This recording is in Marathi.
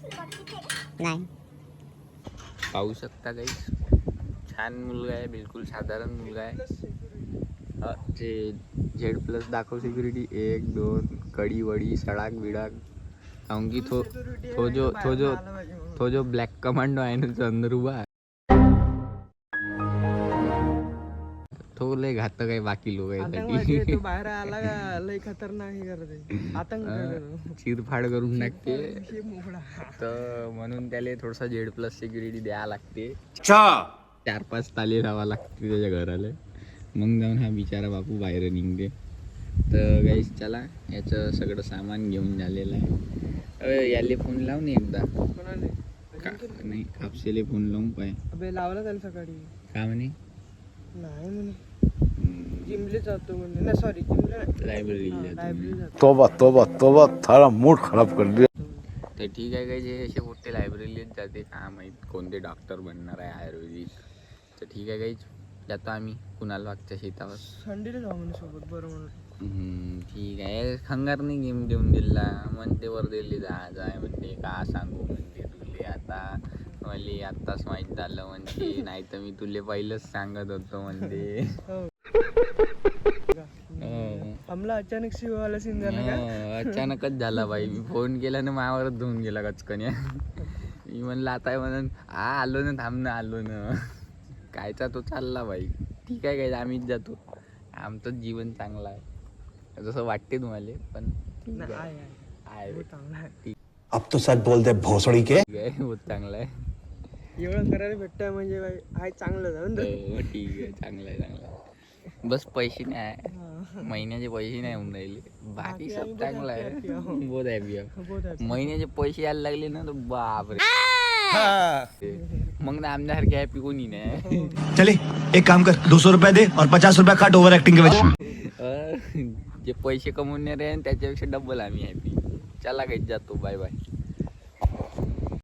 नाही पाहू शकता काही छान मुलगा आहे, बिलकुल साधारण मुलगा आहे. ते Z+ दाखव सिक्युरिटी 1 2 कडी वडी सडाक बिडाक. काऊन तो जो ब्लॅक कमांडो आहे ना तो अंदर उभा आहे. तो लय घातक आहे बाकी लोक तो बाहेर आला का लय खतरनाक करते, आतंक चिरफाड करून टाकते. तर म्हणून त्याला थोडासा Z+ सिक्युरिटी द्यावं लागते. 4-5 ताले लावा लागते त्याच्या घराला, मग जाऊन हा बिचारा बापू बाहेर निघते. तर गाईस चला, याचं सगळं सामान घेऊन झालेलं आहे. याले फोन लावून एकदा नाही, कापसेले फोन लावून पाय. लावला त्याला सकाळी का म्हणे नाही म्हणे जिमले जातो म्हणे. नाही सॉरी जिमले लायब्ररीला. तोबा तोबा तोबा, थारा मूड खराब कर दिया. तर ठीक आहे, काही जे असे मोठे लायब्ररीलाच जाते, का माहीत कोणते डॉक्टर बनणार आहे आयुर्वेदिक. तर ठीक आहे, काही जातो आम्ही कुणाल वागच्या शेतावर. संडेला जाऊ म्हणे सोबत. बरं म्हणून ठीक आहे. खंगारने गेम देऊन दिला म्हणते, वर दिल्ली जाय म्हणते. का सांगू म्हणते तुले, आता मला आत्ताच माहीत झालं म्हणते, नाही तर मी तुले पहिलंच सांगत होतो म्हणते. हमला अचानक शिवाला सीन झाला का? अचानकच झाला बाई. मी फोन केला ना मायावरच धुवून गेला कचकन्या. मी म्हणलं आता म्हणून आलो ना, थांब ना, आलो ना. कायचा तो चालला बाई. ठीक आहे, काय आम्हीच जातो, आमचं जीवन चांगलं आहे जसं वाटते तुम्हाला, पण आहे. अब तो सच बोल दे भोसड़ी के. ठीक आहे, बहुत चांगलं आहे. एवढं करायला भेटतंय म्हणजे आहे चांगलं. जाऊन ठीक आहे, चांगलं आहे, चांगलं आहे. बस पैसे नाही आहे, महिन्याचे पैसे नाही होऊन राहिले, बाकी सब चांगलं आहे. बहुत हॅपी. महिन्याचे पैसे यायला लागले ना तर बापरे, मग ना आमच्यासारखे हॅपी कोणी नाही. चले एक काम कर, 200 रुपये दे और 50 रुपये काट ओवर एक्टिंग के वजह. जे पैसे कमवणार आहे त्याच्यापेक्षा डबल आम्ही हॅपी. चला काही जातो, बाय बाय.